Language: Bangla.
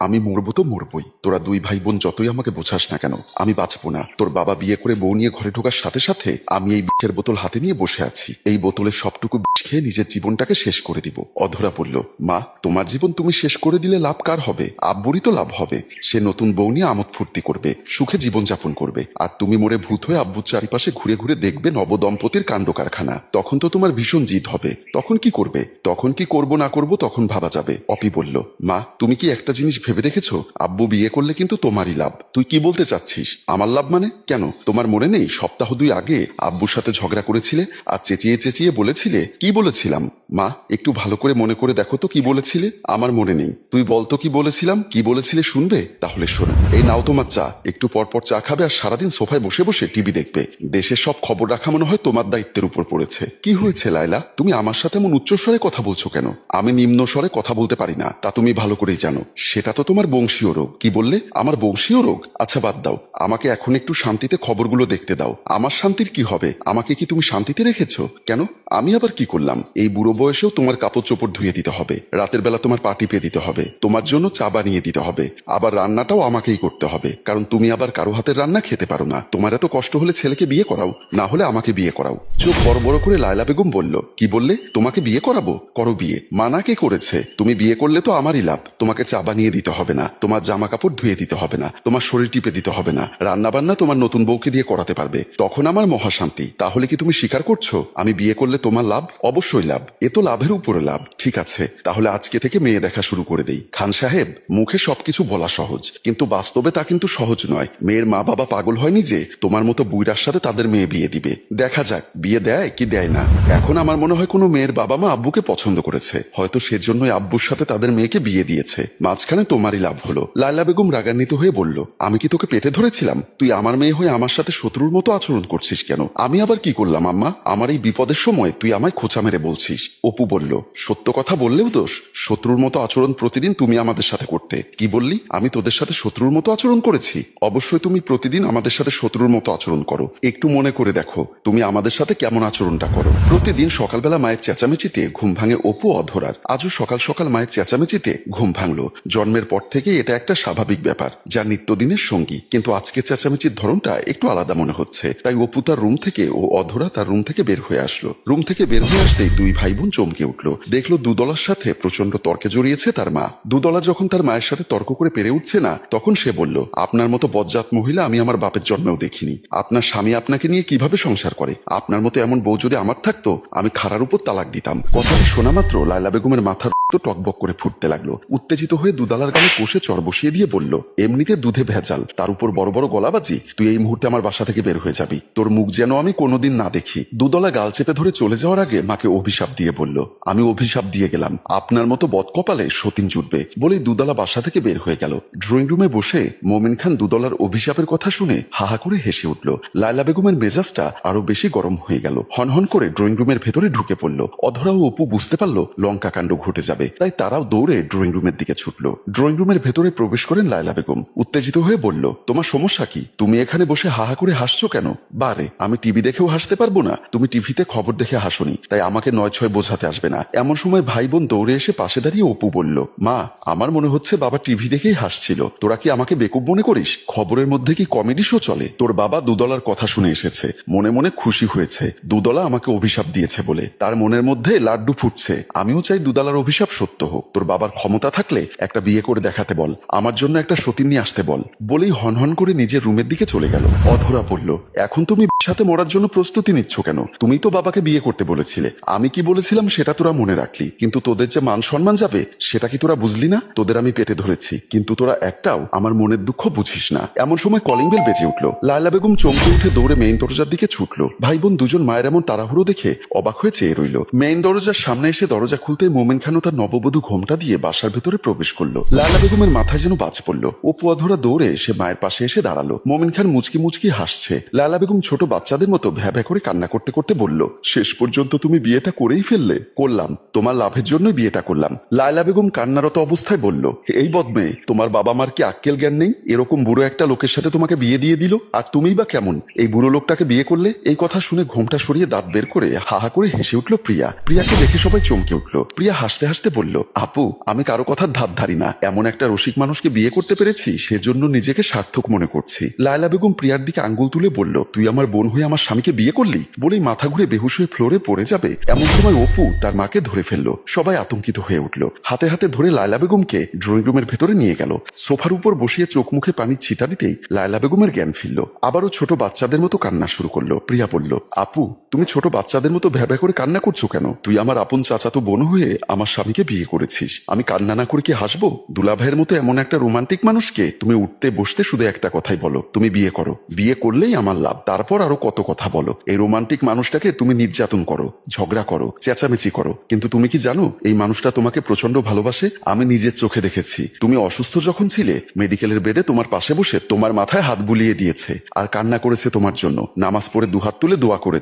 আমি মরবো তো মরবই। তোরা দুই ভাই বোন যতই আমাকে বোঝাস না কেন, আমি বাঁচবো না। তোর বাবা বিয়ে করে বউ নিয়ে ঘরে ঢোকার সাথে সাথে আমি এই বিষের বোতল হাতে নিয়ে বসে আছি। এই বোতলের সবটুকু বিষ খেয়ে নিজের জীবনটাকে শেষ করে দিব। অধরা বলল, মা তোমার জীবন তুমি শেষ করে দিলে লাভ কার হবে? আব্বুরই তো লাভ হবে। সে নতুন বউ নিয়ে আমোদ ফুর্তি করবে, সুখে জীবনযাপন করবে, আর তুমি মরে ভূত হয়ে আব্বুর চারিপাশে ঘুরে ঘুরে দেখবে নবদম্পতির কাণ্ড কারখানা। তখন তো তোমার ভীষণ জিদ হবে। তখন কি করবে? তখন কি করব না করব তখন ভাবা যাবে। অপি বলল, মা তুমি কি একটা জিনিস ভেবে দেখেছো? আব্বু বিয়ে করলে কিন্তু তোমারই লাভ। তুই কি বলতে চাচ্ছিস? আমার লাভ মানে? কেন তোমার মনে নেই সপ্তাহ 2 আগে আব্বুর সাথে ঝগড়া করেছিলে আর চেঁচিয়ে চেঁচিয়ে বলেছিলে? কি বলেছিলাম মা? একটু ভালো করে মনে করে দেখো তো কি বলেছিলে। আমার মনে নেই। তুই বলতো কি বলেছিলাম? কি বলেছিলে শুনবে? তাহলে শোনো। এই নাও তোমার চা। একটু পর পর চা খাবে আর সারাদিন সোফায় বসে বসে টিভি দেখবে। দেশের সব খবর রাখা মনে হয় তোমার দায়িত্বের উপর পড়েছে। কি হয়েছে লায়লা? তুমি আমার সাথে এমন উচ্চস্বরে কথা বলছো কেন? আমি নিম্ন স্বরে কথা বলতে পারি না, তা তুমি ভালো করেই জানো। সেটা তো তোমার বংশীয় রোগ। কি বললে? আমার বংশীয় রোগ? আচ্ছা বাদ দাও, আমাকে এখন একটু শান্তিতে খবরগুলো দেখতে দাও। আমার শান্তির কি হবে? আমাকে কি তুমি শান্তিতে রেখেছো? কেন? আমি আবার কি করলাম? এই বুড়ো বয়সেও তোমার কাপড় চোপড় ধুয়ে দিতে হবে, রাতের বেলা তোমার পা টিপে দিতে হবে, তোমার জন্য চা বানিয়ে দিতে হবে, আবার রান্নাটাও আমাকেই করতে হবে, কারণ তুমি আবার কারো হাতের রান্না খেতে পারো না। তোমার এত কষ্ট হলে ছেলেকে বিয়ে করাও, না হলে আমাকে বিয়ে করাও। চোখ বড় বড় করে লায়লা বেগম বলল, কি বললে? তোমাকে বিয়ে করাবো? করো বিয়ে। মানা কে করেছে? তুমি বিয়ে করলে তো আমারই লাভ। তোমাকে চা বানিয়ে দিতে হবে না, তোমার জামা কাপড় ধুয়ে দিতে হবে না, তোমার শরীর টিপে দিতে হবে না, রান্না বান্না তোমার নতুন বউকে দিয়ে করাতে পারবে। তখন আমার মহাশান্তি। তাহলে কি তুমি স্বীকার করছো আমি বিয়ে করলে তোমার লাভ? অবশ্যই লাভ। এ তো লাভের উপরে লাভ। ঠিক আছে, তাহলে আজকে থেকে মেয়ে দেখা শুরু করে দেই। খান সাহেব, মুখে সবকিছু বলা সহজ, কিন্তু বাস্তবে তা কিন্তু সহজ নয়। মেয়ের মা বাবা পাগল হয়নি যে তোমার মতো বুইড়ার সাথে তাদের মেয়ে বিয়ে দিবে। দেখা যাক বিয়ে দেয় কি দেয় না। এখন আমার মনে হয় কোনো মেয়ের বাবা মা আব্বুকে পছন্দ করেছে, হয়তো সেজন্যই আব্বুর সাথে তাদের মেয়েকে বিয়ে দিয়েছে। মাঝখানে তোমারই লাভ হলো। লায়লা বেগম রাগান্বিত হয়ে বলল, আমি কি তোকে পেটে ধরেছিলাম? তুই আমার মেয়ে হয়ে আমার সাথে শত্রুর মতো আচরণ করছিস কেন? আমি আবার কি করলাম আম্মা? আমার এই বিপদের সময় তুই আমায় খোঁচা মেরে বলছিস। অপু বলল, সত্য কথা বললেও দোষ। শত্রুর মতো আচরণ প্রতিদিন তুমি আমাদের সাথে করতে। কি বললি? আমি তোদের সাথে শত্রুর মতো আচরণ করেছি? অবশ্যই তুমি প্রতিদিন আমাদের সাথে শত্রুর মতো আচরণ করো। একটু মনে করে দেখো তুমি আমাদের সাথে কেমন আচরণটা করো। প্রতিদিন সকালবেলা মায়ের চেঁচামেচিতে ঘুম ভাঙে অপু অধরার। আজও সকাল সকাল মায়ের চেঁচামেচিতে ঘুম ভাঙলো। জন্মের পর থেকে এটা একটা স্বাভাবিক ব্যাপার, যা নিত্যদিনের সঙ্গী। কিন্তু আজকে চেঁচামেচির ধরনটা একটু আলাদা মনে হচ্ছে। তাই অপু তার রুম থেকে ও অধরা তার রুম থেকে বের হয়ে আসলো। রুম থেকে বের হয়ে আসতেই দুই ভাই বোন চমকে উঠলো। দেখলো দুদলার সাথে প্রচন্ড তর্কে জড়িয়েছে তার মা। দুদলা যখন তার মায়ের সাথে তর্ক করে পেরে উঠছে না, তখন সে বলল, আপনার মতো বজ্জাত মহিলা আমি আমার বাপের জন্মেও দেখিনি। আপনার স্বামী আপনাকে নিয়ে কিভাবে সংসার করে? আপনার মতো এমন বউ যদি আমার থাকতো, আমি খাড়ার উপর তালাক দিতাম। কথাটি শোনা মাত্র লায়লা বেগমের মাথার টকবক করে ফুটতে লাগলো। উত্তেজিত হয়ে দুদালার গালে কষে চর বসিয়ে দিয়ে বলল, এমনিতে দুধে ভেজাল, তার উপর বড় বড় গলাবাজি। তুই এই মুহূর্তে আমার বাসা থেকে বের হয়ে যাবি। তোর মুখ যেন আমি কোনোদিন না দেখি। দুদলা গাল চেপে ধরে চলে যাওয়ার আগে মাকে অভিশাপ দিয়ে বলল, আমি অভিশাপ দিয়ে গেলাম, আপনার মতো বদকপালে সতীন জুটবে। বলেই দুদলা বাসা থেকে বের হয়ে গেল। ড্রয়িং রুমে বসে মোমিন খান দুদলার অভিশাপের কথা শুনে হাহা করে হেসে উঠল। লায়লা বেগমের মেজাজটা আরো বেশি গরম হয়ে গেল। হনহন করে ড্রয়িং রুমের ভেতরে ঢুকে পড়ল। অধরা ও অপু বুঝতে পারলো লঙ্কা কাণ্ড ঘটে যাবে, তাই তারাও দৌড়ে ড্রয়িং রুমের দিকে ছুটলো। ড্রয়িং রুমের ভেতরে প্রবেশ করেন লায়লা বেগম। উত্তেজিত হয়ে বলল, তোমার সমস্যা কি? তুমি এখানে বসে হাহা করে হাসছো কেন? বারে, আমি টিভি দেখেও হাসতে পারবো না? তুমি টিভিতে খবর দেখে হাসোনি, তাই আমাকে 9-6 বোঝাতে আসবে না। এমন সময় ভাই বোন দৌড়ে এসে পাশে দাঁড়িয়ে অপু বলল, মা আমার মনে হচ্ছে বাবা টিভি দেখেই হাসছিল। তোরা কি আমাকে বেকুব মনে করিস? খবরের মধ্যে কি কমেডি শো চলে? তোর বাবা দুদলার কথা শুনে এসেছে, মনে মনে খুশি হয়েছে দুদলা আমাকে অভিশাপ দিয়েছে বলে। তার মনের মধ্যে লাড্ডু ফুটছে। আমিও চাই দুদলার অভিশাপ সত্য হোক। তোর বাবার ক্ষমতা থাকলে একটা বিয়ে করে দেখাতে বল, আমার জন্য একটা সতীন নিয়ে আসতে বল। বলেই হনহন করে নিজের রুমের দিকে চলে গেল। অধরা পড়ল, এখন তুমি সাথে মরার জন্য প্রস্তুতি নিচ্ছ কেন? তুমি তো বাবাকে বিয়ে করতে বলেছিলে। আমি কি বলেছিলাম সেটা তোরা মনে রাখলি, কিন্তু তোদের যে মান সম্মান যাবে সেটা কি তোরা বুঝলি না? তোদের আমি পেটে ধরেছি, কিন্তু তোরা একটাও আমার মনের দুঃখ বুঝিস না। এমন সময় কলিং বেল বেজে উঠল। লায়লা বেগম চমকে উঠে দৌড়ে মেইন দরজার দিকে ছুটল। ভাই বোন দুজন মায়ের এমন তাড়াহুড়ো দেখে অবাক হয়ে চেয়ে রইল। মেইন দরজার সামনে এসে দরজা খুলতে মোমেন খান ও তার নববধূ ঘোমটা দিয়ে বাসার ভেতরে প্রবেশ করলো। লায়লা বেগমের মাথায় যেন বাজ পড়ল। অপু অধরা দৌড়ে এসে মায়ের পাশে এসে দাঁড়ালো। মোমেন খান মুচকি মুচকি হাসছে। লায়লা বেগম ছোট বাচ্চাদের মতো ভ্যা ভ্যা করে কান্না করতে করতে বলল, শেষ পর্যন্ত তুমি বিয়েটা করেই ফেললে। করলাম, তোমার লাভের জন্যই বিয়েটা করলাম। লায়লা বেগম কান্নারত অবস্থায় বলল, এই বদমেয়ে, তোমার বাবা মার কি আক্কেল জ্ঞান নেই? এরকম বুড়ো একটা লোকের সাথে তোমাকে বিয়ে দিয়ে দিল, আর তুমিই বা কেমন এই বুড়ো লোকটাকে বিয়ে করলে? এই কথা শুনে ঘোমটা সরিয়ে দাঁত বের করে হাহা করে হেসে উঠল প্রিয়া। প্রিয়াকে দেখে সবাই চমকে উঠল। প্রিয়া হাসতে হাসতে হাসতে বলল, আপু আমি কারো কথার ধার ধারি না, এমন একটা রসিক মানুষকে বিয়ে করতে পেরেছি সেজন্য নিজেকে সার্থক মনে করছি। লায়লা বেগম প্রিয়ার দিকে আঙ্গুল তুলে বলল, তুই আমার বোন হয়ে আমার স্বামীকে বিয়ে করলি? বলেই মাথা ঘুরে বেহুশ হয়ে ফ্লোরে পড়ে যাবে এমন সময় অপু তার মাকে ধরে ফেললো। সবাই আতঙ্কিত হয়ে উঠল। হাতে হাতে ধরে লায়লা বেগমকে ড্রয়িং রুমের ভেতরে নিয়ে গেল। সোফার উপর বসিয়ে চোখ মুখে পানির ছিটা দিতেই লায়লা বেগমের জ্ঞান ফিরল। আবারও ছোট বাচ্চাদের মতো কান্না শুরু করলো। প্রিয়া বলল, আপু তুমি ছোট বাচ্চাদের মতো ভ্যাভ্যা করে কান্না করছো কেন? তুই আমার আপন চাচাতো বোন হয়ে আমার স্বামীকে বিয়ে করেছিস, আমি কান্না না করে কি হাসবো? দুলাভাইয়ের মতো এমন একটা রোমান্টিক মানুষকে তুমি উঠতে বসতে শুধু একটা কথাই বলো, তুমি বিয়ে করো, বিয়ে করলেই আমার লাভ, তারপর আরো কত কথা বলো। এই রোমান্টিক মানুষটাকে তুমি নির্যাতন করো, ঝগড়া করো, চেঁচামেচি করো, কিন্তু তুমি কি জানো এই মানুষটা তোমাকে প্রচন্ড ভালোবাসে? আমি নিজের চোখে দেখেছি। তুমি অসুস্থ যখন ছিলে মেডিকেলের বেডে তোমার পাশে বসে তোমার মাথায় হাত বুলিয়ে দিয়েছে আর কান্না করেছে তোমার জন্য, নামাজ পড়ে দুহাত তুলে দোয়া করেছে।